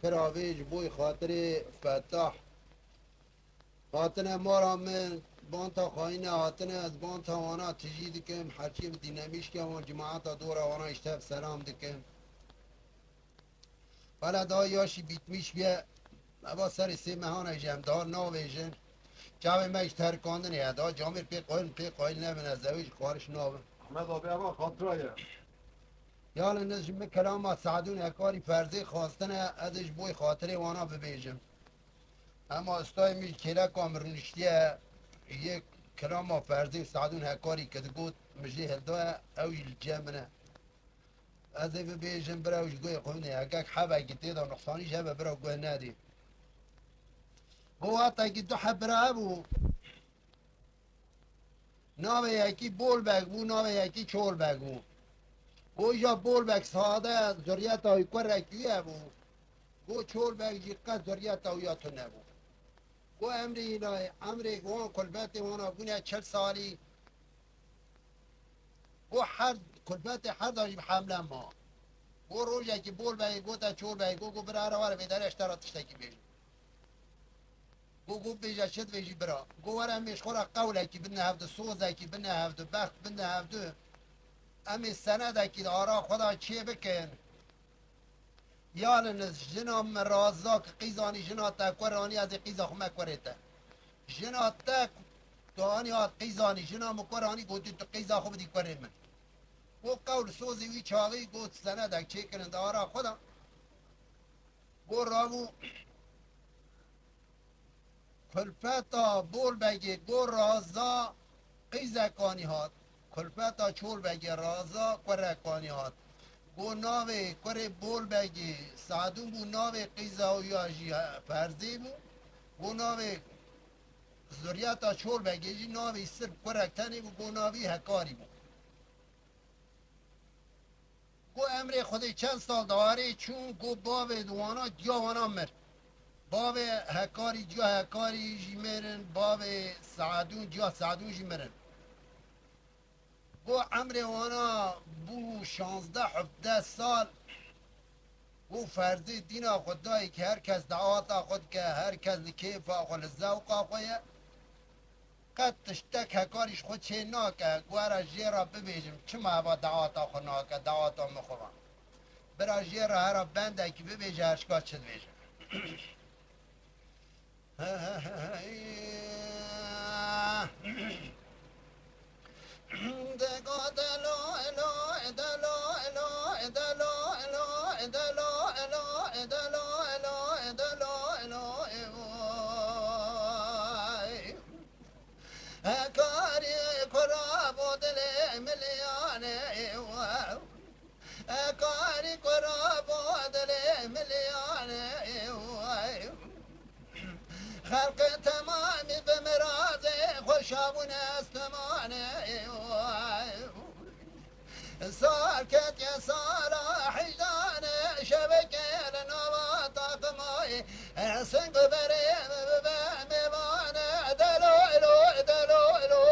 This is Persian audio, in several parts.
کراویج بوی خاطر فتح هاتنه مارا من بانتا خواهینه هاتنه از بانتا وانا تجی دکم هرچی دینامیش که وان جماعتا دورا وانا اشتف سلام دکم ولی دا یاشی بیتمیش بیا ابا سر سی مهان جمع دار ناویجن جاوی ما اشتر کاندنه دا جامر پی قایل نبین از زویج خوارش ناوین احمد آبی ابا خاطرایه یالا نجم کلام سعدون اکاری فرزی خواستنه ازش بوی خاطر وانا ببیجم اما استای میل کلا کامرونشتیه یک کلام فرزی سعدون هکاری که گوت مجلی هلدوه اوی الجامنه از ای ببیجم براوش گوی خونه اگه حبا گیتی دا نقصانی شبه براو گوی نادی گو حتی که دو حبره ابو ناوه یکی بول بگ بو ناوه یکی چول بگ بو گو یا بول بگ ساده ذریت های کرکیه بو گو چول بگ جیقه ذریت های تو نبو گو امری اینا امری گوان کلبت وانا بونه 40 سالی گو هر کلبت هر داشت حمله ما گو روزی که بول بگی گو تا چول بگی گو برا رو بیدار اشترا تشتکی بیجی گو بیجا شد بیجی برا گو ورا میش خورا قوله که بنه هفته سوزه که بنه هفته بخت بنه هفته امی سنده که آرا خدا چیه بکن یالن جنا مرازا که قیزانی جنا تا قرانی از قیزا خمه کرده جنا تا دانی ها قیزانی جنا مقرانی گوتی تو قیزا خوب دی کره من گو قول سوزی وی چاوی گوت سنده چه کنند آرا خدا گو راوو کلفتا بول بگی گو رازا قیزکانی هات کلفتا چول بگی رازا کرکانی هات گو ناوی کره بول بگی سعدون بو ناوی قیزا و یاجی فرزی بو گو ناوی زوریتا چول بگی جی ناوی سر کرکتنی بو گو ناوی هکاری بو گو امر خودی چند سال داره چون گو باب دوانا جوانا مر باب هکاری جا هکاری جی مرن باب سعدون جا سعدون جی مرن گو عمر وانا بو 16 17 سال گو فرضی دینا خدایی که هر کس دعواتا خود که هر کس کیف خود الزوق خویه قد تشتک هکاریش خود چه ناکه گوارا جیرا ببیجم چما با دعواتا خود ناکه دعواتا مخورم برا جیرا هرا بنده که ببیجه هرشکا چه بیجم دگا دلو الو دلو الو دلو الو دلو الو دلو الو دلو الو کاری کرا بودل ملیانه کاری کرا بودل ملیانه خلق تمامی به مراز خوشابون استمانه ساکت یا سارا حجدانه شبکه لنوا طاقمای سنگ بریم بمیوانه دلو الو دلو الو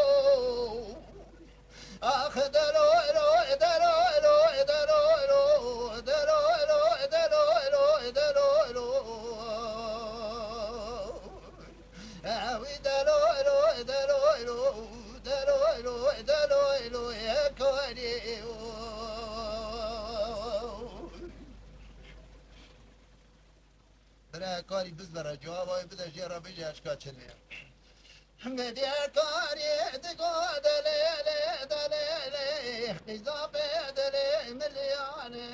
آخ دلو الو دلو الو دلو الو دلو الو دلو الو دلو الو اوی دلو الو دلو الو دلو الو دلو الو یا کاری برای کاری بز برای جواب های بده جیرا بجه اشکا چنه مديا كاري دقو دليلي دليلي خزاب دلي ملياني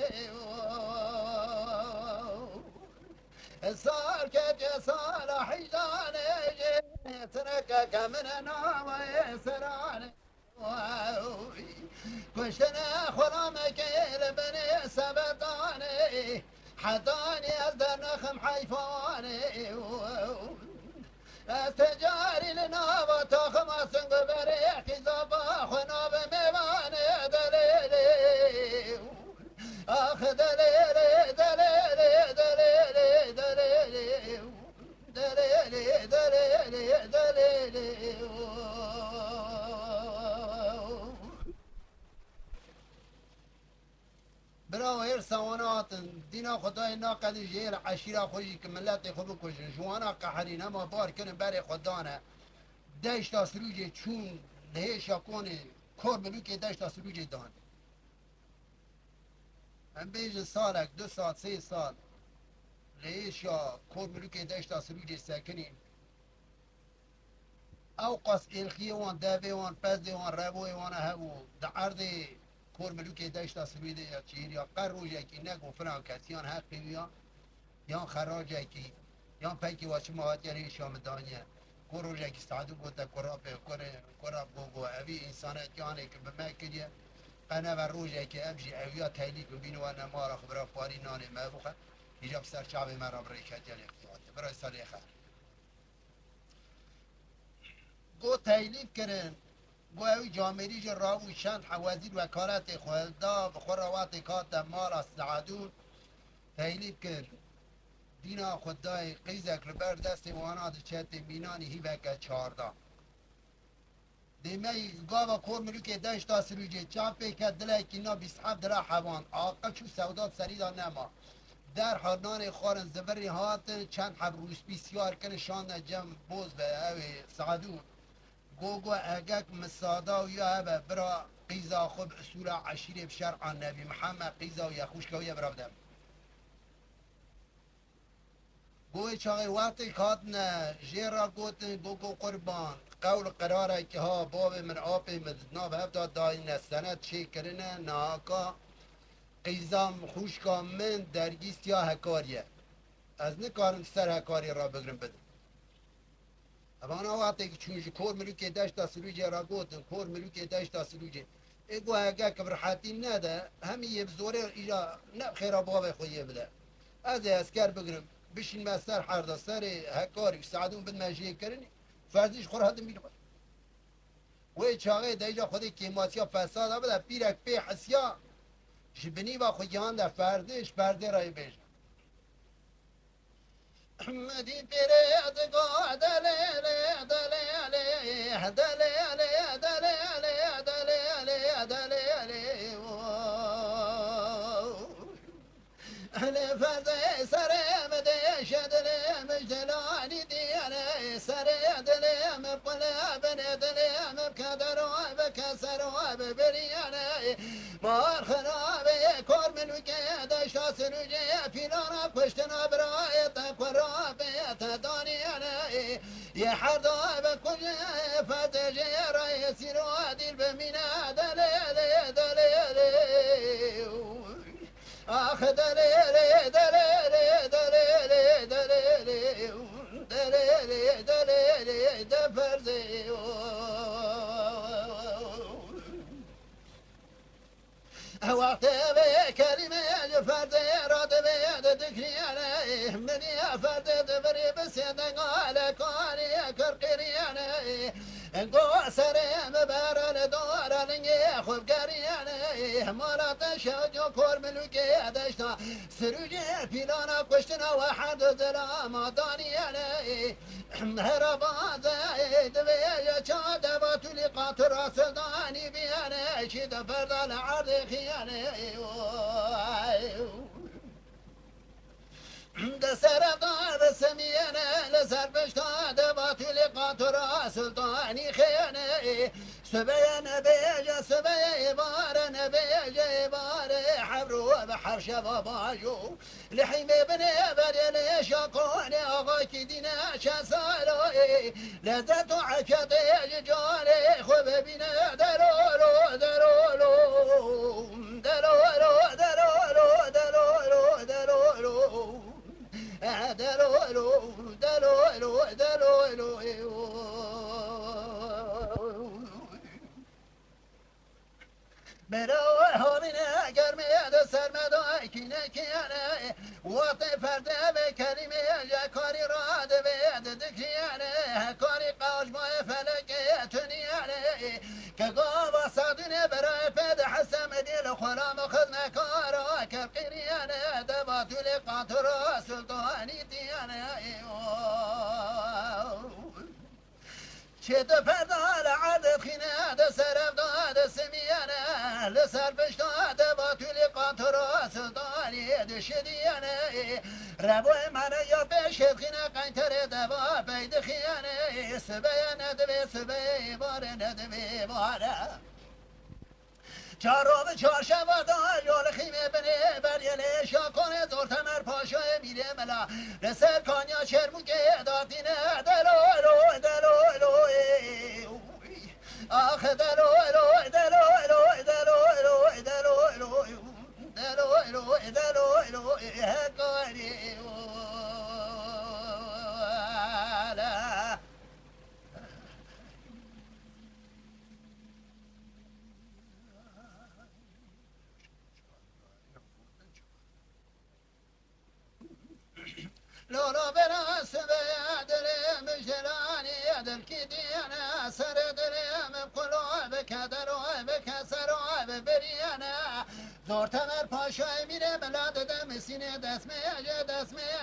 صار كيف صار حيداني تركك من ناوي سراني كشنا خرامك لبني سبطاني حطاني أزدر نخم حيفاني تجاري لنا وتخم سنگ بريح زبا خنا بميوان دليلي اخ دليلي دليلي دليلي دليلي دليلي دليلي دليلي برا غير سوانات دينا خدای ناقد جیل عشیره خوشی که ملت خوب کشن جوانا قحرین اما بار کنن برای خدانه دشتا سروجه چون لهشا کنه کار ملوک دشتا سروجه دان هم بیج سالک 2 سال 3 سال لهشا کار ملوک دشتا سروجه سکنین او قص الخیه وان دابه وان پزده وان ربوه وان هبو در عرض کور ملوک دشتا سویده یا چیر یا قروجه کی نگو فلان کسیان حقی یا یا خراجه کی یا پیکی واچه مهاتیانی شام دانیه کروجه کی سعدو بوده کراب گو اوی انسانت یانه که به مکریه قنه و روجه که ابجی اویا تیلیک ببینو و نمارا خبرا فاری نانه مبوخه ایجاب سر شعب مرا برای کتیان اختیاته برای سالی خیر گو تیلیف کرن گو اوی جامعی جا راوی چند وزیر وکالت خوددا بخوروات کات مال سعدون تیلیف کرن دینا خدای قیزک لبر دست وانا ده چهت مینانی هی بکه 14 دیمه گاوا کور ملوک دشتا سروجه چاپه که دلای کینا بیسحب دلا حوان آقا چو سودات سریدا نما در حرنان خارن زبری هات چند حب روش بسیار کن شان جم بوز به اوی سعدون گوگو اگک مسادا و یا هبه برا قیزا خوب اصول عشیر بشرع نبی محمد قیزا و یا خوشکا و یا برا بدم گوی چاقی وقتی کاتنا جیرا گوتن گوگو قربان قول قراره که ها باب من آبی مددناب هفتا داین سند چه کرنه ناکا قیزام خوشکا من درگیست یا هکاریه از نکارم سر هکاری را بگرم بدم اما وقتی که چونش کور ملوک دشتا سلوجه را گوتن کور ملوک دشتا سلوجه ایگو اگه کبرحاتی نده همی یه بزوره ایجا نه خیرا باب خویه بده از اسکر بگرم بشین مستر حردا سر هکاری سعدون بد مجیه کرنی فرزیش خور هدم بیلو وی چاقه دیجا خودی کیماتیا فساد بده پیرک پی حسیا جبنی با خویان ده فردش برده رای بیش احمدی پیره ادگاه دلیلی دلیلی دلیلی دلیلی دلیلی دلیلی اهل فرد سرم دیش دلم جلانی دیانه سر دلم قلب دلم بکدر و بکسر و ببریانه مار خراب کار منو که دشتا سروجه پیلانا کشتنا برایت قرابت دانیانه یه حردا بکجه فتجه رای سیرو دیل بمینه دلیل دلیل آخ دلیل دلیل دلیل دلیل دلیل دلیل دفرزی وقت به کلمه فرد راد به دکریانه منی فرد دبری بسیدنگال کاری کرقریانه گو سرم برال دورالنگی خوبگریانه مالات شجو کور ملوکی دشتا سروجه پیلانا کشتنا و حد دلام دانیانه هربازه دویه چا دواتولی قاطر راسدانی بیانه شید فردال عرض خیانه ده سردار سمینه لسر بشتا دباتو لقاطر سلطانی خیانه سبیه نبیجه سبیه باره نبیجه باره حبرو بحر شباباجو لحیمه بنه بریلی شاکونه آقا کی دینه شسالوی لذت و عکده جاره خوب بینه درولو درولو درولو درولو درولو درولو دلولو دلولو دلولو برای همینه گرمه سرمدای کینه کیانه وقت فرده به کلمه کاری را دوید دکیانه کاری قاجمای فلکه تنیانه که گاوا سادونه برای پد حسم دیل خلام خدمه کارا که قریانه دباتول قاطر سلطانی دیانه چه دو پردال عدد خینه ده سرف داد سمیانه لسر پشتا ده باتولی قاطراس داری دشدیانه ربوی من یا بشد خینه قینتر ده با پید خیانه سبه ندوی سبه باره ندوی باره چهارم چهارشنبه دار یال خیمه بنه بریله شاکنه زور تمر پاشای میره ملا رسر کانیا چرموکه دادینه دلو دلو آخ دلو هکاری لولا براس بيدر مجراني دل كدينا سر دريم قلوبك دروبك سروب بريانا زور تمر پاشای میره بلاد دم سینه دسمه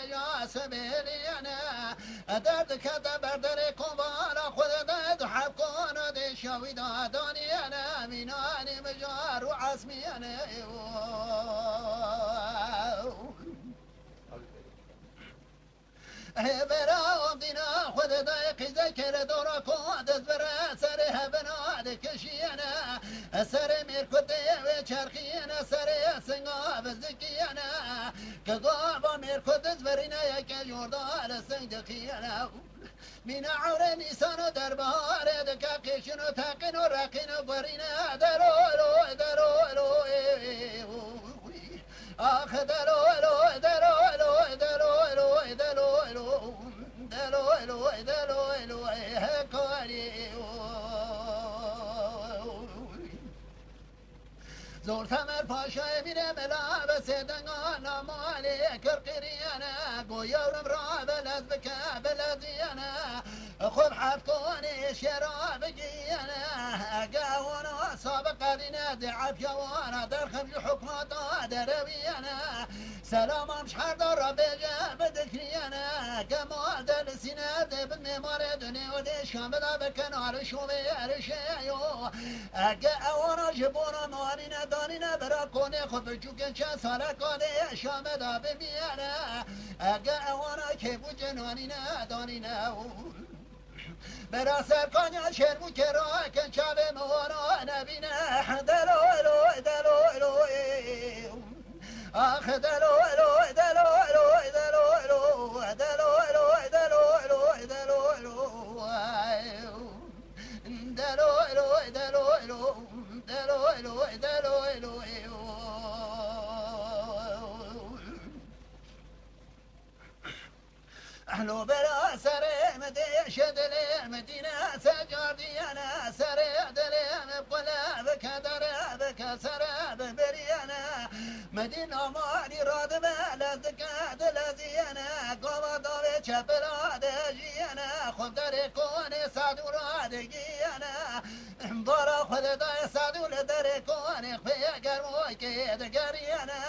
یا سبریانا درد کده بردر کنوارا خود داد حب کن ده شاوی دادانیانا مینانی مجار و عزمیانا برا دینا خود دای ذکر دورا کو دز برا سر هبنا د کشینا سر میرکوته و چرخینا سر سنگا بزکینا کگا با میرکوت دز برینا یک جوردار سنگ دخینا من عور نیسان در بهار دکاکشن و تاقن و راقن و برینا درولو آخ درولو زور تمر پاشای میره ملا بسه دنگانا مالی کرقیریانا گویورم را بلد بکه بلدیانا خود حد کنی شراب گیانا اگاوانا سابق قرینه دعب یوانا در خمج حکماتا درویانا سلامم شهر دار بجا بدکریانا کمال دل سینه دبن میمار دنیا و دیش کاملا بکنار شومه ارشیو اگاوانا جبونا موانینه دانینه برا کنه خود بچوکن چه ساله کنه شامه دا بمیانه اگاوانا که بو جنوانینه دانینه برا سرکانیا شرمو که را کن چاوه موانا نبینه دلو آخ دلو احلو بلا سر مدي شدل مدينة سجار ديانا سر دل بقلا بكدر بكسر بريانا مدينة مالي راد بلدك دلزيانا قوة دولة شبلا دجيانا خب در كوني سادو راد جيانا بارا خود دای سادو در كوني خفيا قرموي كيد قريانا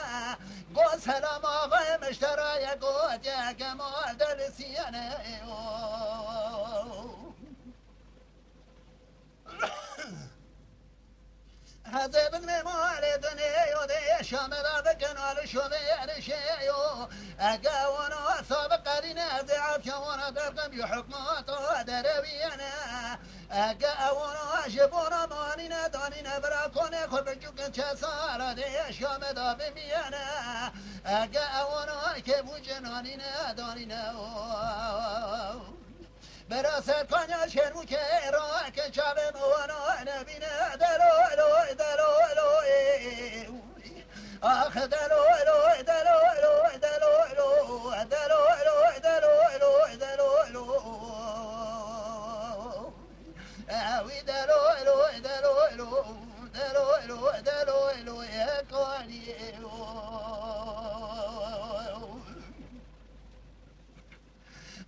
قو سلام آغاي مشترايا قوت يا كمال دل سيانا هذا من مال دنيا ودي شامل بكنال شومير شيو اقاونا سابق قرينا ضعف يوانا درقم يحكمات دروينا اقاونا جبونا مانينا دانينا براكونا خود بجوكن چسارا دي شامل بميانا اقاونا كبو جنانينا دانينا برا سرکانیا شرمو که را که چاوه موانا نبینه دلو آخ دلو اوی دلو یکانی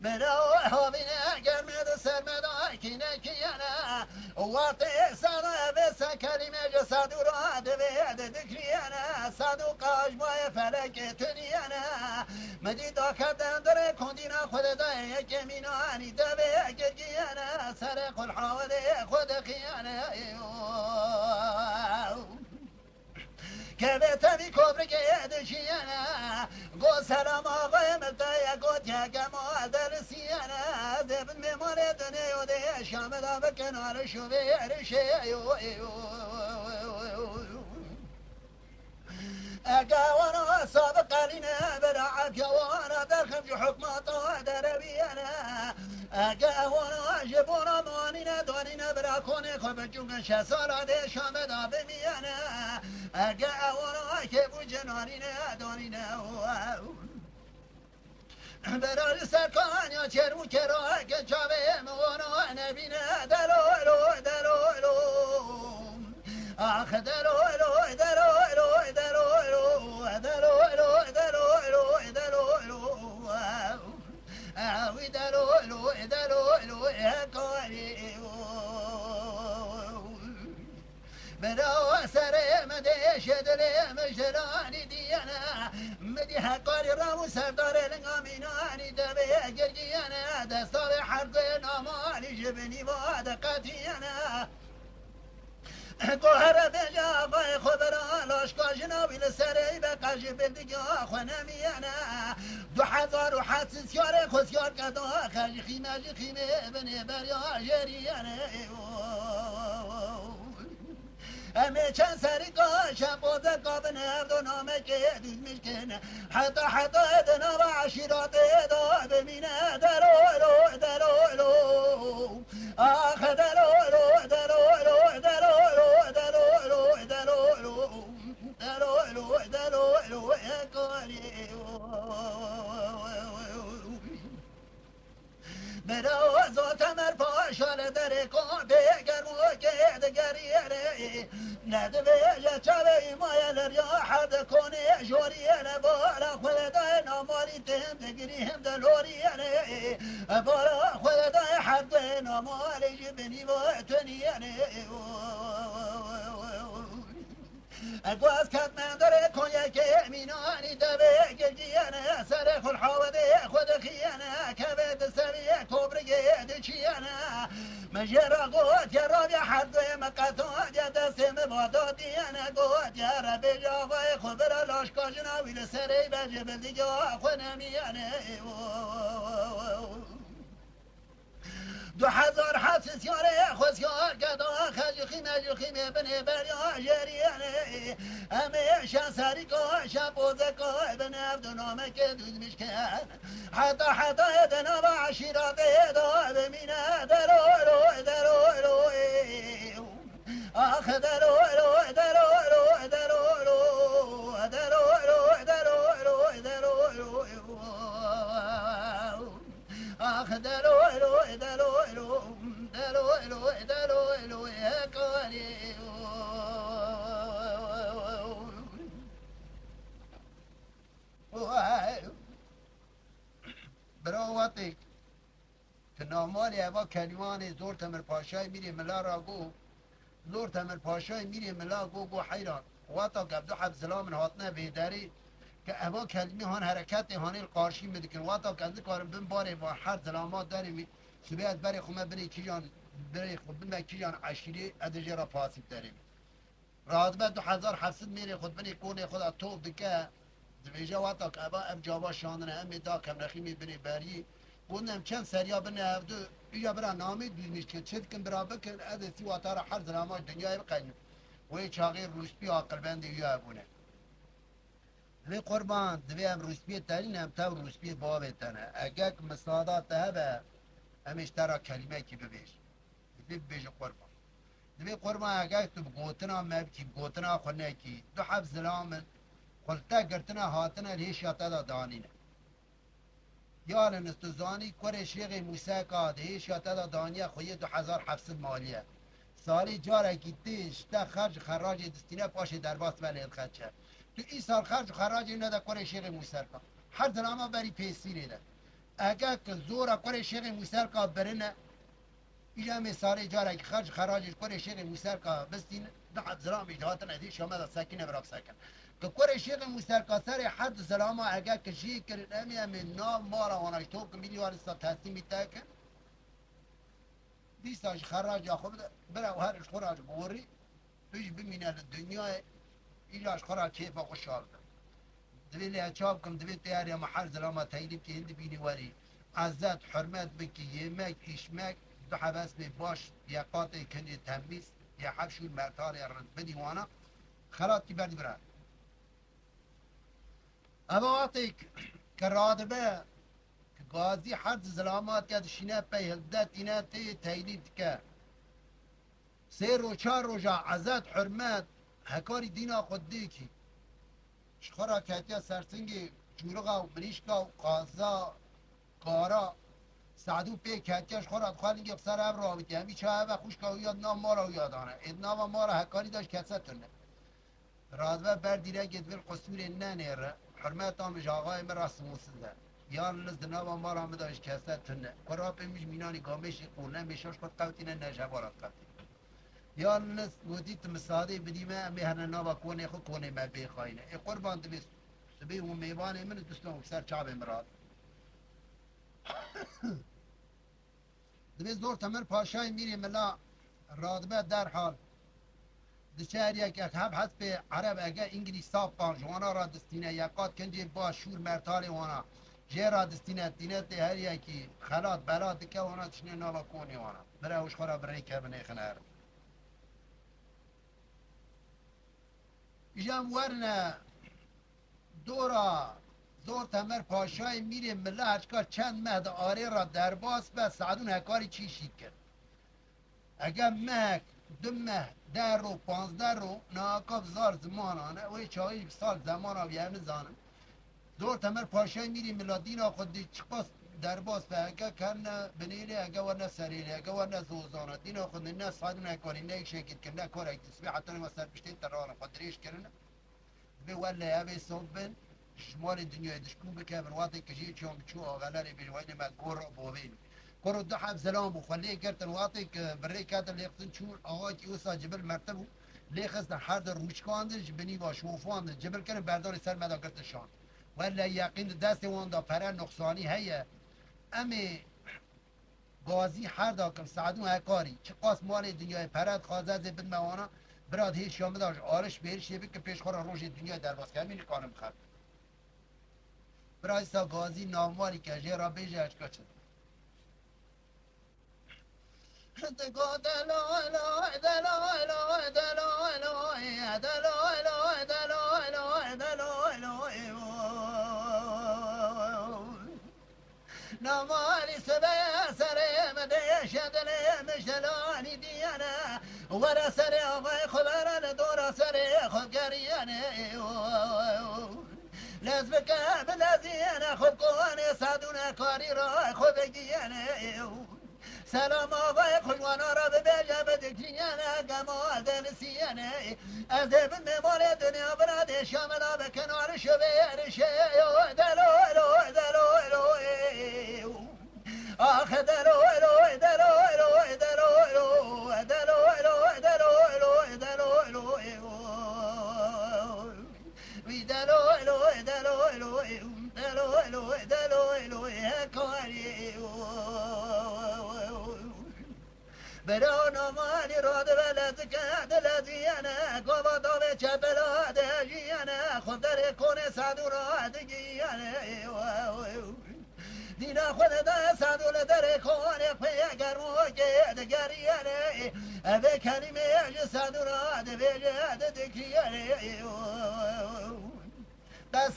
منو حابينا قرمد سرمدا كينا كيانا واطي صانا بس كلمة جسد وراد بيد ذكريانا صادق أجمع فلك تنيانا مديد كدن در كندينا خد داي كميناني دبي كيانا انا سرق الحاوله خود خيانه كبتني كبرك يدشينا قو سلام آقای ملتای قد یکم درسینا دبن میمانه دنیا و ده شام دا بکنار شوی رشه اقاوانا سابق علينا برعب يوانا درخم جو حكماتا دربيانا اقاوانا جبونا موانينا دونينا براكوني خب جوغن شسالا دي شامدا بميانا اقاوانا كيبو جنانينا دونينا برای سرکان یا چرمو کرا که چاوه موانا نبینه دلولو دلولو آخ دلولو دلولو دلولو دلولو دلولو دلولو آوی دلولو دلولو کاری برا سر مدش دل مجرانی دیانا مدی حقاری رامو سردار لنگامینانی دبه گرگیانا دستاوی حرق نامالی جبنی باد قطیانا قهر بجا قای خبران لاشکا جنابی لسری بقاش بلدگی خونمیانا 2000 سیاره خسیار کدا خرج خیمه خیمه بنه بریا جریانا همه چند سری کاشم بوده قابل هفت و نامه که دوز میشکنه حتی ادنا و عشیرات ادا بمینه دلولو دلولو آخ دلولو دلولو دلولو دلولو دلولو دلولو دلولو یکاری برا ذات مر پاشال در کن بگر موکه دگریره ندوه جچاوه مایل یا حد کنه جوریره بارا خودای نامالی تهم دگری هم دلوریره بارا خودای حد نامالی جبنی و تنیره اگواز کت من داره کنیه که امینانی دبه گلگیانه سر خل حاوده خود خیانه که بید سویه کبرگه دچیانه مجرا قوت یا رابی حد مقتاد یا دست مباداتیانه قوت یا ربی جاوه خبر لاشکاجنا ویل سری بجه بلدگه خونمیانه 2000 سیاره خوزیار کدا خج خیمه بنه بریا جریانه همه سری که شبوزه که بنه افدنامه که دوز میشکن حتی ادنا و عشیرات ادا بمینه دلولو دلولو آخ دلولو دلولو دلولو دلولو دلولو دلولو آخ دلولو دلولو دلولو دلولو يا كاري براواتك تنامالي ابا كلمان زور تمر پاشای میری ملا را گو زور تمر پاشای میری ملا گو حیران واتا قبدو حب سلام هاتنه بیداری که ابا کلمی هان حرکت هانی القارشی میدکن واتا کنده کارم بین باره با هر سلامات داریم سبیت بری خومه بری کیجان بری خود بین کیجان عشیری ادجه را پاسیب داریم راحت به 2700 میری خود بینی کونه خود توب دکه زویجه واتا که ابا اب جابا شاندنه امی دا کم رخی میبینی بری قلنم چند سریا بینی افدو ایا برا نامی دوزمیش کن چید کن برا بکن اده سی واتا را هر سلامات دنیای بقیم وی چاقی روشبی آقل بندی یا ابونه دوی قربان دوی هم روسپی ترین هم تو روسپی بابه تنه اگه مسادات هبه همش ترا کلمه کی ببیش دوی ببیش قربان دوی قربان اگه تو بگوتنا مبکی بگوتنا خونه کی دو حب زلامن خلطه گرتنا هاتنا لیش یا تدا دانینه یالن استوزانی کور شیغ موسیقی هیش یا تدا دانیه خویه 2700 مالیه سالی جاره کی دیش تا خرج خراج دستینه پاش درباس ولی خرچه تو این سال خرج و خراجی نده کور شیخ موسرکا هر دناما بری پیسی ریده اگه که زورا کور شیخ موسرکا برنه اینجا مثالی جاره که خرج خراجی کور شیخ موسرکا بستین ده زلام اجدهات ندی شما ده سکینه براب سکن که کور شیخ موسرکا سر حد زلاما اگه که شیخ کرد امی نام مارا واناش تو که میلیوان سا تحصیل میتاکن دیساش خراج خود برا و هرش خراج بوری توش بمینه دنیای ایلاش خراج کیف خوشحال دوی لیچاب کم دوی تیاری محل زلامه تایلیب که هند بینی وری عزت حرمت بکی یمک ایشمک دو حبس بی باش یا قاطع کنی تمیز یا حبشون مرتار یا رد بدی وانا خلات کی بردی برا اما وقتی که رادبه غازی حد زلامات که شینه پی هلدت اینا تی تایلیب که سه رو چهار روزا عزت حرمت هکاری دینا خود دیکی شخورا کتیا سرسنگی جورقا و بریشقا و قازا قارا سعدو پی کتیاش خورا خالنگی بسر اب رابطی همی چه هوا خوشکا و یاد نام مارا و یادانه ادنام مارا هکاری داشت کسه تونه رادوه بر دیره گدویل قصور ننیره حرمت آمش آقای مرا سموسنده یان لز دنام مارا مداشت کسه تونه قرا پیمش مینانی گامش قونه میشاش خود قوتینه نجبارت قوتی یان لز ودیت مساده بدیمه امی هنه نابا کونه خود کونه ما بیخواینه ای قربان دویست سبی و میوانه من دوستان سر چاب مراد دویست دور تمر پاشای میری ملا رادبه در حال دشهر یک هم حد به عرب اگه انگلیس صاف قان جوانا را دستینه یقات کنجی با شور مرتال وانا جه را دستینه دینه ده هر یکی خلات بلات که وانا تشنه نابا کونی وانا بره اوش خورا بره که بنه خنر ایجام ورنه دورا زور تمر پاشای میره مله هچکار چند مهد آره را در باز به سعدون هکاری چی شید کرد اگر مهک دو مه در رو 15 رو ناکاب زار زمانانه و چایی سال زمان ها بیار نزانم زور تمر پاشای میری ملادین خودی چقاس در باز به اگه کرنه بنیلی اگه ورنه سریلی اگه ورنه زوزانه دین خودی نه سعدون هکاری نه یک شکل کرنه کار یک تسبیح حتی نمستر بشتید ترانه خود ریش کرنه به ولی اوی صوبن شمال دنیای دشکون بکه برواتی کجی چون بچو آغلاری بجوانی ما گور بوبین گور دو حب سلام و خلی کرد الواتی که بری کاتر لیختن چون آقای که اوسا جبل مرتبو لیخست هر در روشکاندش بنی و شوفاندش جبل کنه بردار سر مدا کرد شان ولی یقین دست وان دا پره نقصانی هیه امی غازی هر دا کم سعدون هکاری چه قاس مال دنیای پرد خوازه زبن موانا براد هیچ شامه داشت آرش بهرش یه که پیش خورا روش دنیا در باز کمی نکانم خرد برای سا غازی نامواری که جه را بیجه اچکا چد دگو دلوی لوی دلوی لوی دلوی لوی دلوی لوی دلوی لوی دلوی لوی نامواری سبه سره مدش دلی مشتلانی دیانه ورا سر آقای خبران دورا سر خودگریانه لازم که بلازیانه خود کنه صدونه کاری را خود بگیانه سلام آقای خوشوانا را به بجه بدکیانه گمال دنسیانه از دبن ممال دنیا براد شاملا به کنار شبیرشه دلو دلو دلو آخ دلو دلو دلو دلو دلو دلو دلو وی دلو هکاری برا نمانی راد بلد که دلدیانه گوبا دوبه چه بلاد جیانه خود در کنه صدو را دگیانه دینا خود در صدو در کنه پیگر موگه دگریانه اوه کلمه صدو را دبیجه دگیانه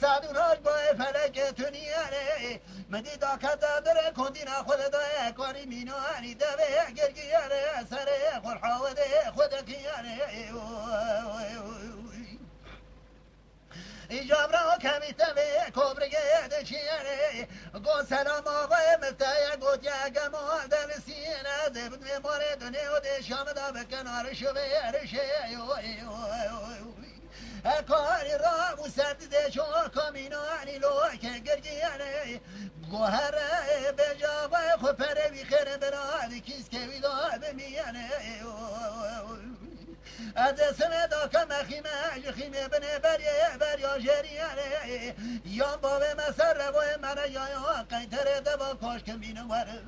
صدو راج بای فلک تونیانه مدی دا کتا در کندینا خود دا کاری مینوانی دوه گرگیانه سر خور حاوده خود کیانه ایجاب را کمی تبه کبرگه دچیانه گو سلام آقای مفتای گوتیا گمال دنسینه زبد میمار دنیا و دشام دا بکنار شوه رشه کاری را مسدد شو کامینانی لو که گرگیانه گوهره به جابای خو پره بی خیره براد کیس که ویدا بمیانه از سنه دا کم خیمه خیمه بنه بریا جریانه یا بابه مسر روی من یا قیتره دبا کاش که مینو وره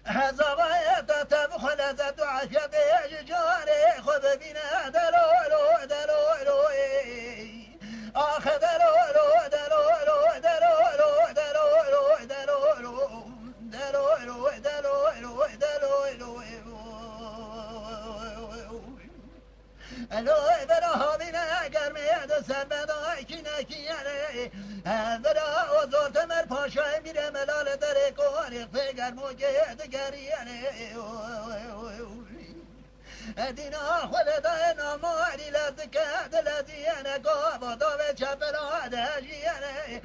هزاوية تتبخ لذة عافية جاري خذ بنا دلولو دلولو آخ دلولو دلولو دلولو دلولو دلولو دلولو دلولو دلولو الوی برا بینه گرمه دو سر بدای کی نکیانه برا و زورت مر پاشای میره ملال داره کواری فگر موگه دگریانه دینا خود دای ناماری لذکه دلدیانه گو بادو به چپلا دهجیانه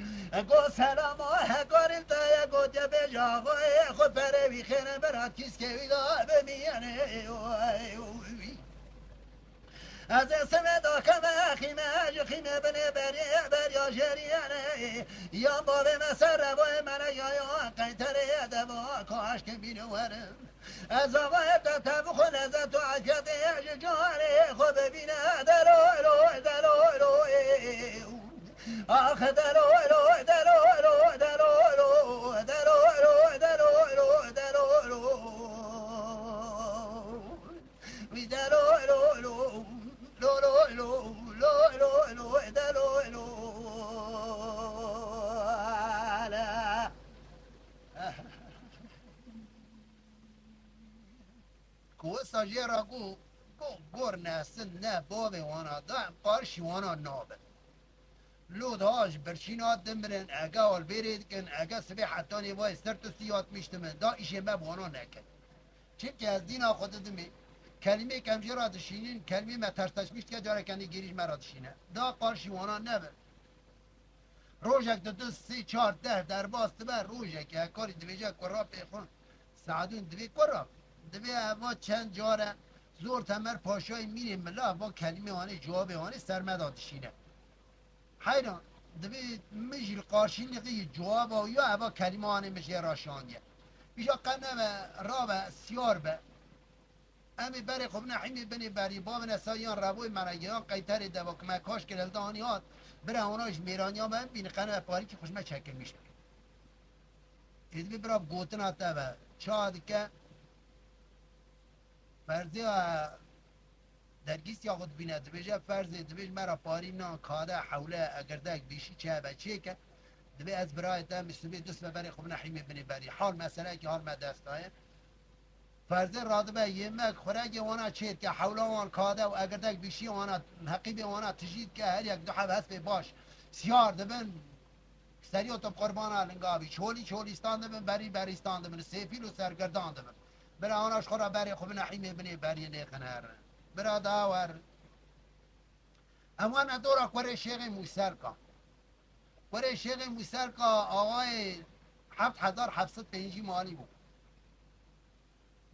گو سلام و هکارین تای گو تیا به جاگوی خود پره بیخیره برات کیس که ویدا بمیانه از اسم داکم خیمه خیمه بنه بریا جریانه یا باب مسر روای من یا قیتره دوا کاش که بینوارم از آقای تب خود از تو عجب جاره خود ببینه دلولو دلولو آخ دلولو دلولو دلولو دلولو دلولو دلولو وی دلولو لو لو لو لو لو لو دا لو لو لا کوسا جرا گو گور نسن نه بابه وانا دا قارشی وانا نابه لود هاش برشینات دمرن اگه آل برید کن اگه سبه حتی نیوای سرت و سیات میشتمن دا ایشه مب وانا نکن چون که از دین خود دمی کلمه کمجه را دشینین کلمه مترسش میشت که داره کنی گیریش مرا دشینه دا قارشی وانا نبر روژک دو سی چار ده در باست بر روژک که کاری دویجه کرا پیخون سعدون دوی کرا دوی اما چند جاره زور تمر پاشای میریم ملا با کلمه وانه جواب وانه سرمدا دشینه حیران دوی مجل قارشی نقی جواب و یا اما کلمه وانه میشه راشانیه بیشا قنم رابع سیار به امی بری خوب نحیمی بنی بری باب نسایان روی مرگیان قیتر دوا که مکاش که دلدانیات بره اوناش میرانیان من بین قنم پاری که خوشمه چکل میشه ایدوی برا گوتن آتا و چاد که فرضی درگیس یا خود بینه دویجه فرضی دویج مرا پاری نان کاده حوله اگردک بیشی چه بچه که دوی از برای تا مسلمی دوست بری خوب نحیمی بنی بری حال مسئله که حال مدستایه فرض رادبه yemek خورگ وانا چید که حولا وان کاده و اگردک بیشی وانا حقیب وانا تجید که هر یک دو حب هست باش سیار دبن سریع تو قربان لنگابی چولیستان دبن بری بریستان دبن سیفیل و سرگردان دبن برا آناش خورا بری خوب نحیمه بنی بری نیخنر برا داور امان دورا کوره شیخ موسر کا کوره شیخ موسر کا آقای 7705 مالی بود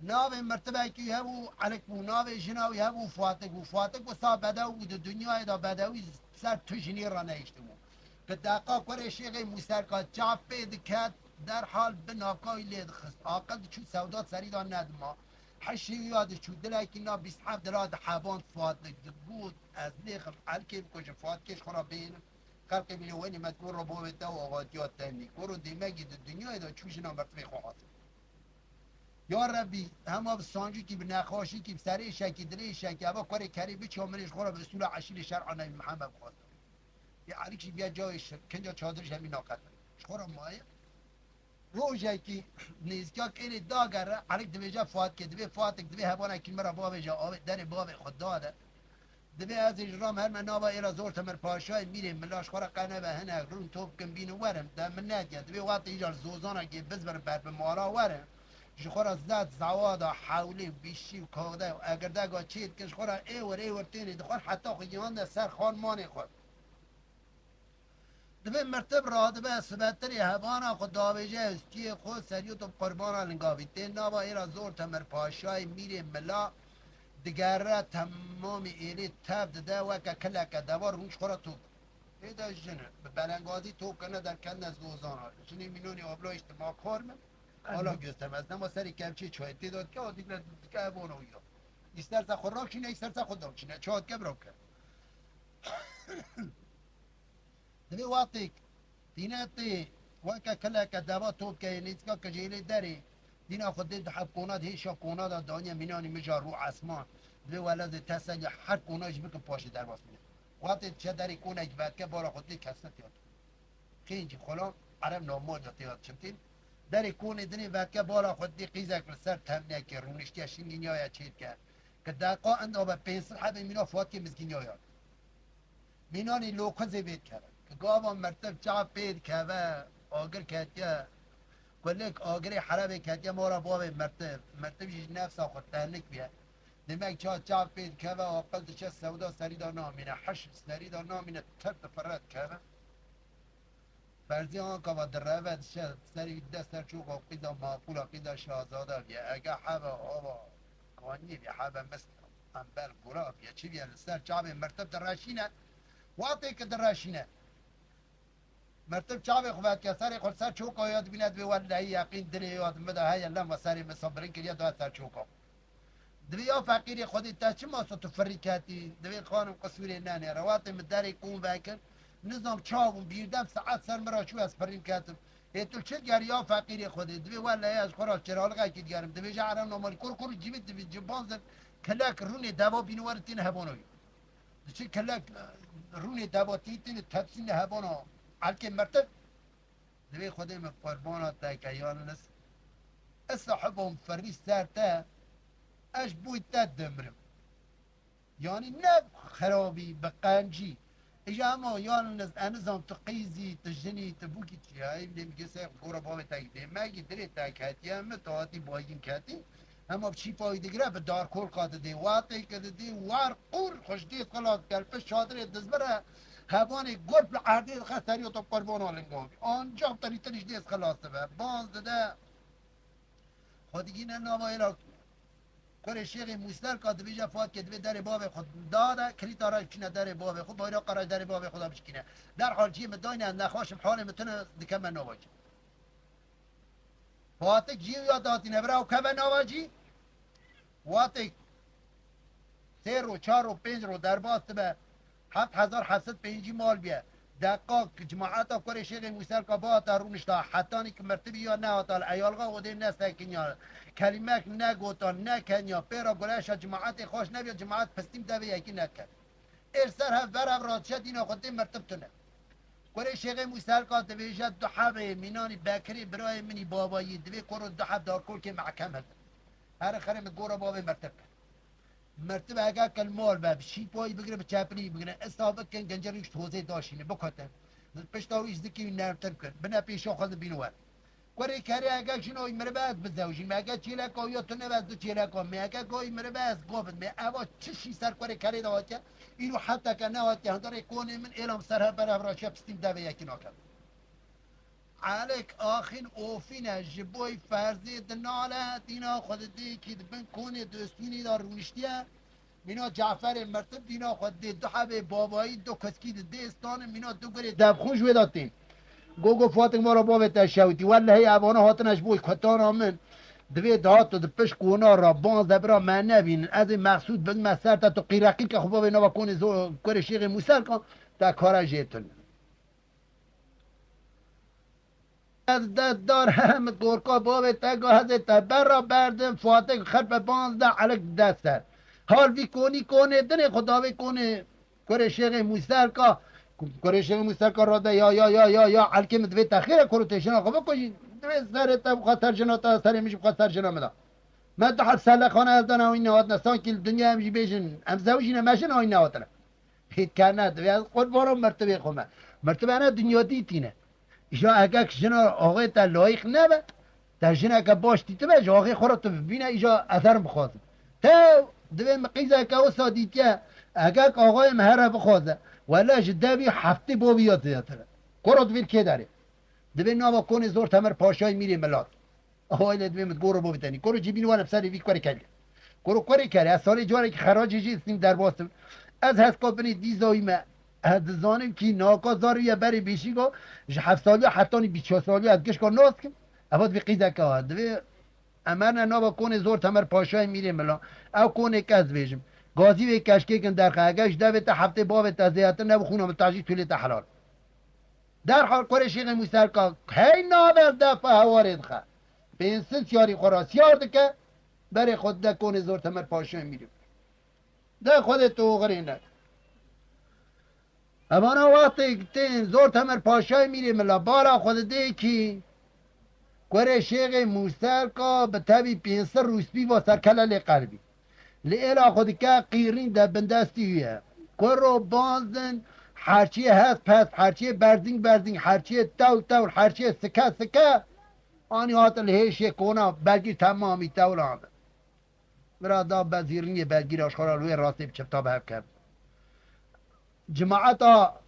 ناو مرتبه کی هبو علک بو ناو جناوی هبو فاتق و سا بدو بود دنیای دا بدوی سر تو جنی را نیشتمو که دقا کره شیخ موسر کا چاپه دکت در حال بناکای لید خست آقل چو سودات سریدان ندما حشی یاد چو دلکی نا 27 دراد حبان فاتق بود از لیخ علکی بکش فاتکش خورا بین خلق بینوینی مدکور رو بوده و آقادیات تنی کرو دیمگی دنیای دا چو جنا مرتبه خواهد یا ربی همه بسانجی که بنخاشی که بسره شکی دلی شکی اما کار کری بچه همونش خورا به اصول عشیل شرع نبی محمد خواست یه علیکش بیا جایش کنجا چادرش همین ناقد خورا مایه روژه که نیزکا که این داگر علیک دویجا فات که دوی فاتک دوی هبانه که مرا باب جا در باب خود داده دوی از اجرام هر من نابا ایرا زورت مر پاشای میریم ملاش خورا قنه به هنه رون توب کن بینو ورم ده من ندید دوی وقت ایجار زوزانه که بزبر بر به مارا ورم خورا زد زوادا حولی بیشی و کاغده و اگر دگا چید کش خورا ایور تینی دخور حتی خیان ده سر خان مانی خود دبه مرتب را دبه سبتری هبانا خود داویجه اسکی خود سریوتو قربانا لنگاوی تین نابا ایرا زور تمر پاشای میری ملا دگره تمام ایلی تب ده وکا کلک دوار روش خورا تو ایده جنه به بلنگازی تو کنه در کن از گوزانا جنی مینونی آبلا اجتماع کار من حالا گستم از نما سری کمچه چای داد که آدیگر که بانو یا ایستر تا خود راکشینه ایستر تا خود راکشینه چاد که برو که دوی وقتی دینه تی وکا کلا که دوا توب که نیزکا که جیلی داری دینا خود دید حب کوناد هیشا کوناد دانیا مینانی مجا رو اسمان دوی ولد تسلی هر کوناش بکن پاش در باس میده وقتی چه داری کوناش بعد که بارا خود دید کسنت یاد خیلی خلا عرب نامود یاد شمتین داری کونی دنی بعد که بارا خود دید قیزک سر تمنه که رونشتی شنگین یا چید کرد که دقا اندو با پنسل حبه مینا فوت که مزگین یا مینانی لوکزه بید کرد که گاوا مرتب چا پید که و آگر کتیا کلک آگری حربه کتیا مورا باب مرتب نفس خود تهنک بیاد demek çağ peyt keve akıl dişe sevda serida namine haş serida namine tert ferret keve فرضی آن که و دربه دشه سری دست چوک و قیدا معقول قیدا شاهزاده بیا اگه حبه آبا کانی بیا حبه مثل انبل گرا بیا چی بیا سر چاب مرتب درشینه واقعی که درشینه مرتب چاب خوبت که سر خود سر چوک یاد بیند به والله یقین دلی یاد مده های لم و سری مصابرین که یاد سر چوکا دوی یا فقیری خودی تا چه ماسو تو فریکاتی دوی خانم قصوری نانه روات مداری کون وکر نظام چاوم بیردم ساعت سر مرا چو از پرین کاتم تو چه گری یا فقیری خودی دوی والله از خراج چرال قای کی دیارم دوی جعرم نمال کور جیبت دوی جبانز کلاک رونی دوا بینوارتین هبانوی چه کلاک رونی دوا تیتین تبسین هبانو علکه مرتب دوی خودی مقربانات تا که یانس اصحابهم فریس سرته اش بوی تد دمرم یعنی نه خرابی بقنجی اجا اما یعنی انزام تقیزی تجنی تبوکی چی های بلیم گسه گورا باوی تاکده مگی دری تاکتی همه تاعتی باگین کتی اما بچی پای دیگره به دار کل قاده دی واقعی که دی وار قور خوش دید خلاص کلپش شادره دزبره هوانی گرب عردی خستری و تو قربان آلنگامی آنجا تریش دیز خلاصه به باز ده خودگی نه نامایلا کره شیخ موسر که دویجا فات که دوی در باب خود داده کلیت آرای بچینه در باب خود بایرا قرار در باب خدا بچینه در حال چیه مداینه نخواشم حال متونه دکم نواجی فاتک جیو یا داتی نبره و کم نواجی واتک 3 و 4 و 5 رو در باست به 7705 مال بیه دقاق جماعتا کره شیخ موسر که با تا رونشتا حتانی که مرتبی یا نه آتال ایالغا و دیم نستکن یا کلمه نگوتا نکن یا پیرا گلش جماعت خوش نبید جماعت پستیم دوی یکی نکن ارسر هم ورم رادشه دینا خودی مرتب تونه کره شیخ موسر که دویجت دو حبه مینانی بکری برای منی بابایی دوی کرو دو حب دار کل که محکم هست هر خرم گورا بابی مرتب مرتب اگر کل مال باب شی پای بگیره به چپری بگیره استابت کن گنجریش توزه داشینه بکته پشتاویش دکی نرتر کن بنا پیشا خود بینوار کاری کاری اگر شنو مره باز بزوجی مگه چیلا کویا تو نباز دو چیلا کو مگه کوی مره باز گفت می اوا چشی سر کاری کاری داوت اینو حتی که نهات هنداره کنه من اعلام سرها برای شپستیم دوی یکی نکرد عليك آخين اوفينا جبوي فرزي دناله دينا خود دي كي بن كوني دوستيني دار ونشتيا مينا جعفر مرتب دينا خود دي دو حبه بابایی دو کسکی دستان مينا دو گره دب خوش وداتين گوگو فاطمه مارا بابه تشوتی والله هي ابانا هاتنش بوی کتانا من دوی دهات دو پش کونا را بان زبرا من نبین از مقصود بن مسر تا تو قیرقی که خوبا بنا بکنی زو کر شیخ موسر کن تا کارا جیتون از دار هم گورکا باب تگا حضرت برا بردم فاتح خرب 15 علک دستر حال بی کنی دنه خدا بی کنه کره شیخ موسر کا راده یا علکم دوی تخیره کرو تشنا خوبه کشی دوی سر تب خطر جنا تا سر میشه خطر جنا مدا من تو حد سله خانه از دانه این نواد نستان که دنیا همیشه بیشن هم زوجی نمشن این نواد را هیت کنه دوی از خود بارم مرتبه خومه مرتبه انا دنیا دیتینه ایشا اگر جنا آقای تا لایق نبه تا جنا که باش دیته بش آقای خورد تو ببینه ایشا اثر بخواد تا دوی مقیزه که او سادیتیه اگر آقای مهره بخواد ولا جدابی هفته بابیات دیاتره کرد ویل که داره دوی نابا کنه زور تمر پاشای میری ملات آقای دوی متگورو بابیتنی کرو جیبین وانا بسری وی کاری کلی کرو کاری کلی از سال جواره که خراج جیستیم در باستم از هست بنی دیزایی ما از زانم کی ناکا زارویه بری بیشی گو 7 سالی حتی 24 سالی از گش کار ناست کم افاد بی قیده که ها دوی امرنا نابا کنه زور تمر پاشای میری ملات او کنه که از بیشم گازی و کشکی کن در خواهگش دوی تا هفته باب تازیت نبو خونم تاجی تولی تا حلال در حال کره شیخ موسر که هی نابر دفع هوارد خواه پینسس یاری خوراسیار دکه برای خود دکون زور تمر پاشای میریم ده خود تو غرینه امانا وقتی تین زور تمر پاشای میریم ملا بالا خود ده کی کوره شیخ موسر کا به تبی پینسر روسبی و سرکلل قلبی لیلا خود که قیرین ده بندستیه کرو بانزن هرچی هست پس هرچی برزینگ هرچی تو هرچی سکه آنی هات الهیش کونا بلگی تمامی تولانده برا دا بزیرینی بلگیر آشخورا روی راستی بچفتا به کرد جماعتا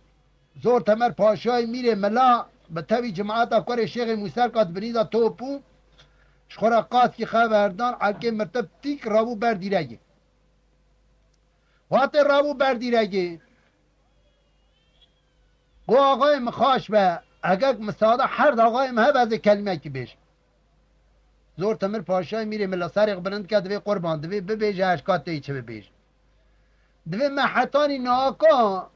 زور تمر پاشای میره ملا به تبی جماعتا کور شیخ موسر کات بنیدا توپو شخورا قاس کی خبردان عکه مرتب تیک رابو بردیرگی وقت رابو بردیرگی گو آقای مخاش به اگر مساعده هر آقای مهب از کلمه کی بیش زور تمر پاشای میره ملا سرق بلند که دوی قربان دوی ببیجه اشکات دی چه ببیج دوی محتانی ناکا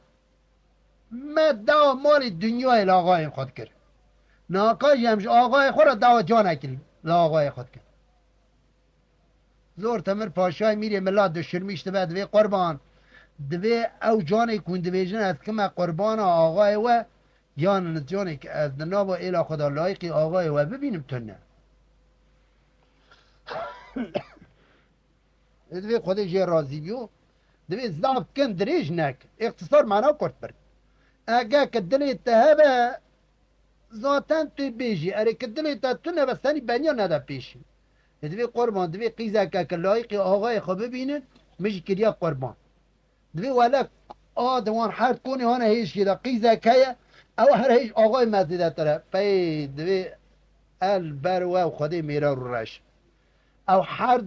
دوا مال دنیای لاغای خود کرد ناکا جمش آقای خود را دوا جان اکل لاغای خود کرد زور تمر پاشای میره ملا دشرمیشت به دوی قربان دوی او جانی کن دوی جن از کم قربان آقای و جان جانی که از ناب و ایلا خدا لایقی آقای و ببینم تو نه دوی خودش یه راضی بیو دوی زاف کن دریج نک اختصار معنا کرد برد اگه که دلی تهبه ذاتن توی بیجی اره که دلی تا تو نبستانی بنیا نده پیشی دوی قربان دوی قیزه که لایقی آقای خود ببینن میشه کریا قربان دوی ولی آدوان حرد کنی هانه هیش که دا قیزه که او هر هیچ آقای مزیده تره پی دوی البرو و خودی میره رو رش او هر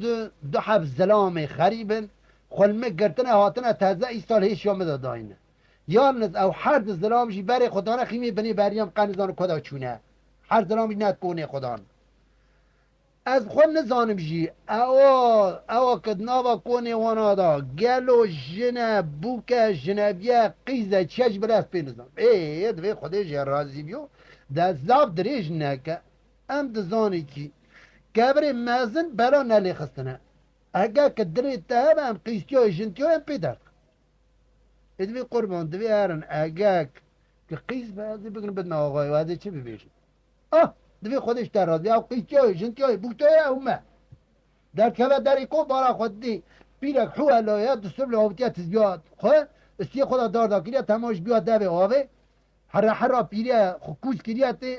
دو حب ظلام خریبن خلمه گرتنه هاتنه تازه ای سال هیچ یامده داینه یالنز او هر ظلامشی بره خدانه خیمی بنی بریم قنزان کدا چونه هر ظلامش ند کنه خدان از خود نزانم جی او کدناوا کنه وانا دا گلو جنه بوکه جنبیه قیزه چش برس پی نزان دوی خودش رازی بیو ده زاف دریج نکه ام دزانی کی گبر مزن بلا نلی خستنه اگه که دری تهب ام قیستی های جنتی های ام پیدر دوی قربان دوی هرن اگه که قیس بازی بگن بدن آقای وعده چه ببیشن دوی خودش در راضی او قیستی های جنتی های بوکتی های اومه در که در ایکو بارا خود دی پیرک حو علایه دستور لحوبتیت زیاد خواه استی خدا داردا کریه تماش بیاد ده به آوه هر پیره خوکوش کریه تی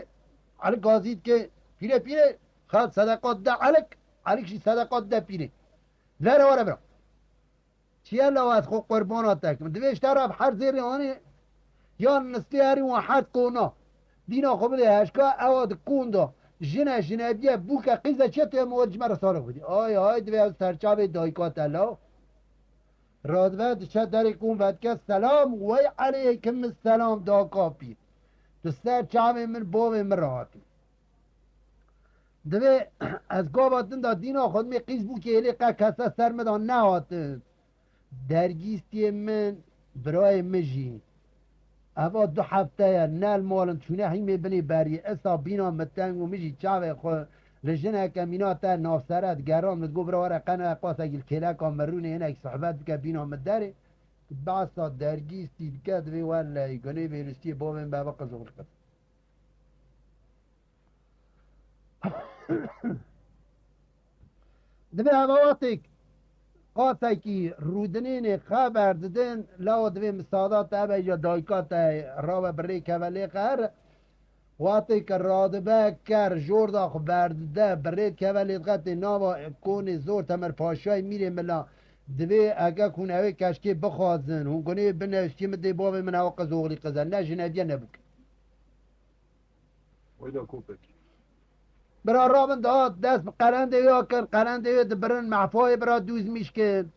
علی گازید که پیره خد صدقات ده علک شی صدقات ده پیره وره وره برا چیه لو از خود قربانات تکم دویش طرف هر زیر آنی یا نسلی هری و حد کونا دینا خوبه هشکا اواد کون دا جنه بیه بوکه قیزه چه توی موجمه را سالک بودی آی دوی از سرچاوه دایکات الله رادوه چه داری کون ودکه سلام وی علیکم السلام دا کافی تو سرچاوه من باوه من راحتی دوی از گاباتن دا دینا خود می قیز بو که هلی کسا سر مدان نهاتن درگیستی من برای مجی اوا دو هفته نل مالن چونه هیمه بنی بری اسا بینا متنگ و مجی چاوه خود لجنه کمینا تا نافسرت گران مدگو برای قنه قاسه گل کلکا مرونه اینک صحبت بکه بینا مداره بعصا درگیستی بکه دوی ولی گنه ویرستی باوین بابا قزغل کد دوی هواواتک قاسه کی رودنین خبر ددن لاو دوی مسادات اوه یا دایکات راو بری کولی قهر واتی که رادبه کر جوردا خبر دده بری کولی قط ناوا کون زور تمر پاشای میره ملا دوی اگه کون اوه کشکی بخوازن هون کنه بنوشتی مده باب من اوه قزوغلی قزن نه جنبیه نبوک ویدا کوپک برا رابن داد دست قرنده یا کن قرنده یا برن محفای برا دوز میشکن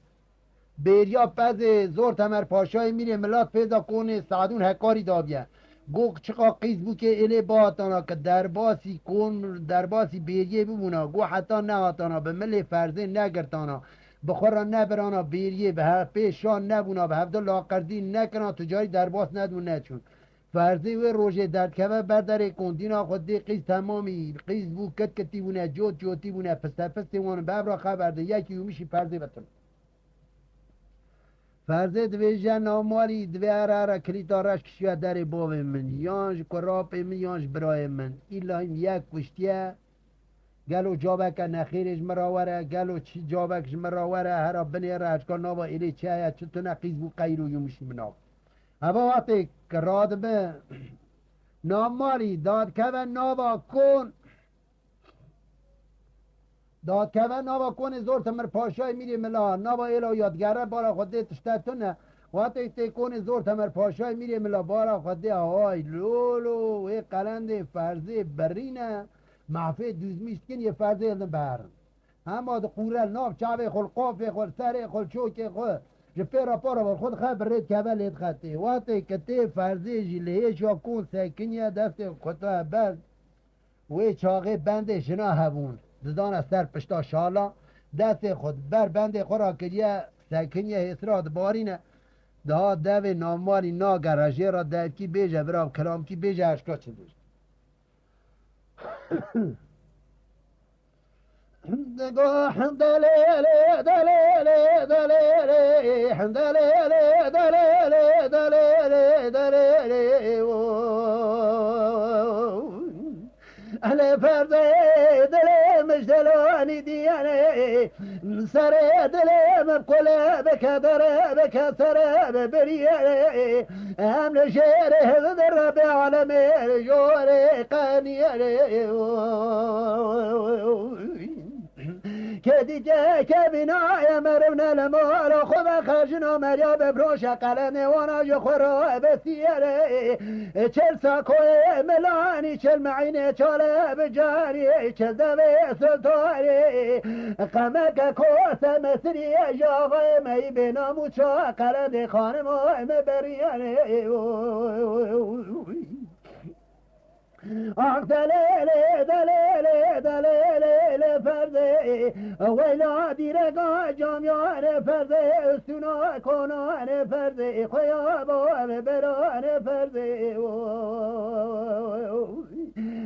بریا پز زور تمر پاشای میره ملات پیدا کنه سعدون هکاری دابیه گو چقا قیز بو که اله باتانا که درباسی کن درباسی بیریه بمونا گو حتی نهاتانا به ملی فرزه نگرتانا بخورا نبرانا بیریه به هر پیشان نبونا به هفته لاقردی نکنا تجاری درباس ندون نچون فرزی و روژه درد که برداره کندینا خود دی قیز تمامی قیز بو کت کتی بونه جوت جوتی بونه پسته وان ببرا خبرده یکی میشی فرزی بتون فرزی دوی جن آمالی دوی اراره کلیتارش کشوه در باب من یانش کراپ من یانش برای من ایلا این یک کشتیه گلو جابک نخیرش مراوره گلو چی جابکش مراوره هر بنی راجکا نوا ایلی چه چطور نقیز بو قیرو یومشی مناو هوا وقتی که راد به نامالی داد که نوا کن داد که نوا کن زور تمر پاشای میری ملا نوا ایلا یادگره بالا خوده تشتتونه وقتی تی کن زور تمر پاشای میری ملا بالا خوده های لولو ای قلند فرزی برینه معفی دوزمیست کن یه فرزی الان برن اما ده قورل ناف چاوه خل قافه خل سره خل چوکه خل جپیرا پارا بر خود خبر رید که اول لید خطه وقتی کتی فرزی جلیه شا کن سکنیه دست خطا بند وی چاقه بند شنا هبون زدان سر پشتا شالا دست خود بر بند خورا کریه سکنیه حسرات بارینه ده دوی نامواری ناگراجه را درکی بیجه برام کلامتی بیجه اشکا چه دوست دليلي دليلي دليلي دليلي دليلي دليلي دليلي دليلي أهلا فردي دلي مش دلواني دياني سري دلي مبقولة بك دري بك سري برياني هم نشيري هذا عالمي جوري قانياني كديجا كبنايا مرمنا لمال خذ خرجنا مريا ببروش قلم وانا جخرا بسيري چل ساكوي ملاني چل معيني چل بجاني چل دبي سلطاني قمك كوسا مسري جاغي مي بنامو چا قلم خانم مبرياني دليلي دليلي دليلي فردي ويلا ديرقا جاميان فردي سنا كونان فردي خيابان بران فردي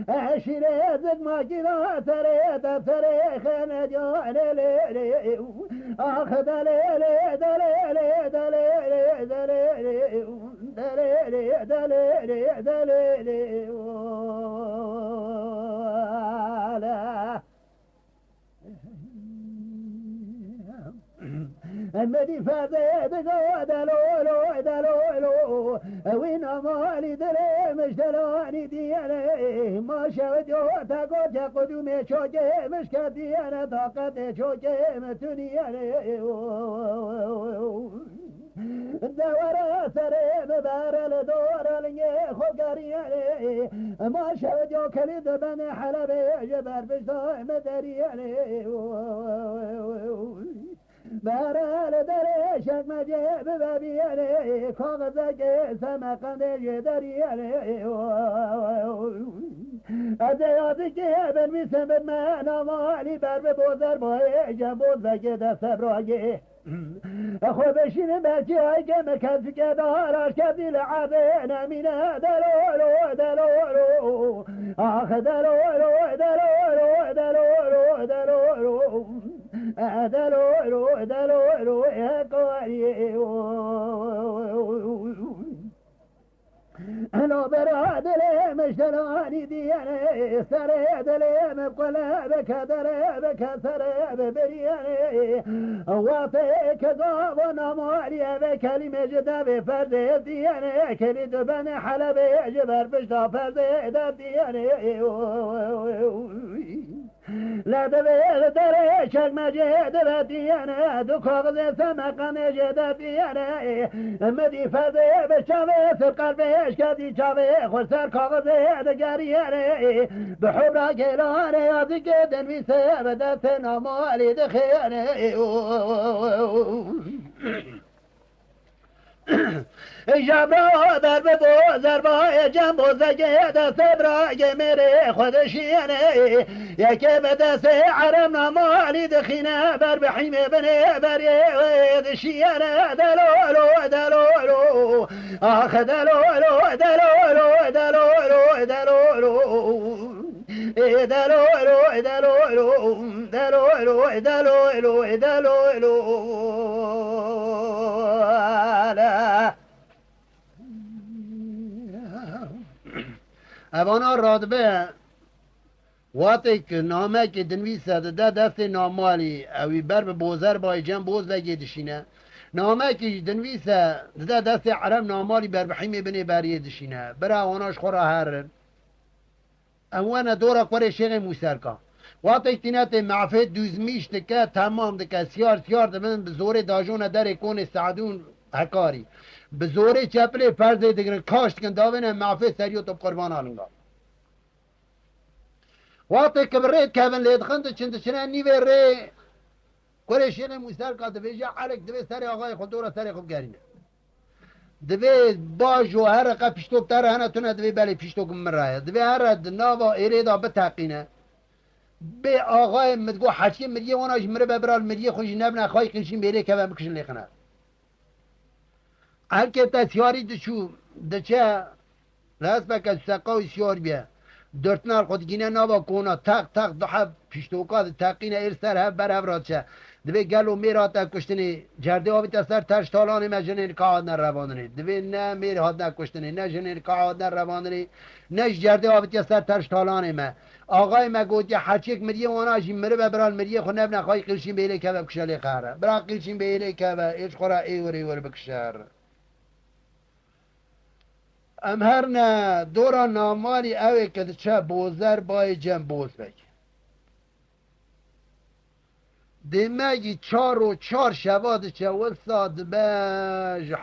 عشيرة زد ما كذا تري تري خنجان ليلي آخ دليلي دليلي دليلي دليلي دليلي دليلي دليلي المدي فاذا دلولو دلولو وين مالي دلي مش دلاني دياني ما شوديو تاقو قدومي شوكي مش كدياني طاقتي شوكي متنياني دورا سري مبارل دورا لنجي خوكارياني ما شوديو كليد بني حلبي جبر بشتاي مدرياني بارال دره شک مجه ببیانه کاغذک سمقنده دریانه از یادی که بن میسم بد من آمالی بر به بوزر بای جنبوزک دست براگه خود بشین بچی های که مکسی که داراش کبدی لعبه نمینه دلولو دلولو آخ دلولو دلولو دلولو دلولو دلولو دلولو يا قاري أنا براد لي مشتراني دياني سريد لي مبقلا بك دري بك سريد برياني وافيك ضابنا مالي بكلمة جدا بفرد دياني كلي دبن حلبي جبر بشتا فرد دياني لا دبير دري شك مجد بديانه دو كاغذ سمقا مجد ديانه مدي فضي بشاوي سرقلبش كدي شاوي خسر كاغذ دقاريانه بحبرا كيلانه يازي قدن بيسي بدت نمالي دخيانه جبرا در به بازر با جنب بزرگه دست برای میره خودشینه یکی به دست عرم نمالی دخینه بر بحیم بنه بر دشینه دلولو دلولو آخ دلولو دلولو دلولو دلولو دلولو دلولو دلولو دلولو دلولو اوانا رادبه واتی که نامه که دنویسه ده دست نامالی اوی بر به بوزر بای جن بوز بگی دشینه نامه که دنویسه ده دست عرم نامالی بر بحیمی بنی بریه دشینه برا اواناش خورا هرن اموانا دورا قوری شیغ موسرکا واتی تینات معفت دوزمیش دکه تمام دکه سیار دمن بزور داجون در کون سعدون هکاری بزور چپل فرض دگرن کاشت کن داوینه معفت سریو تو قربان آلنگا واتی کبرید کهون لیدخند چند چنه نیوه ری قوری شیغ موسرکا دویجا عرق دوی سر آقای خود دورا سر خود گرینه دوی باج و هر قا پیشتوک تر هنه تونه دوی بله پیشتوک مرایه دوی هر ناوا ایریدا بتاقینه به آقای مدگو حچی مریه واناش مره ببرال مریه خوش نبنه خواهی قنشین بیره که بکشن لیخنه هر که تسیاری دشو دچه راست بکن سقاوی سیار بیه دورتنال خودگینه ناوا کونا تق دو حب پیشتوکات تاقینه ایر سر هب بر هفراد شه دوی گلو میرا تا کشتنی جرده آبی تا سر ترش تالانی ما جنین کعاد نر رواننی دوی نه میر هاد نکشتنی نه جنین کعاد نر رواننی نه جرده آبی تا سر ترش تالانی ما آقای ما گوتی حچیک مریه واناجی مره ببرال مریه خو نبنه خواهی قلشین بیلی که بکشلی قهره برا قلشین بیلی که ایش خورا ایور بکشر ام هر نه دورا نامالی اوی که چه بوزر بای جن بوز بگی دماغی 4 و 4 شواد چه وساد باج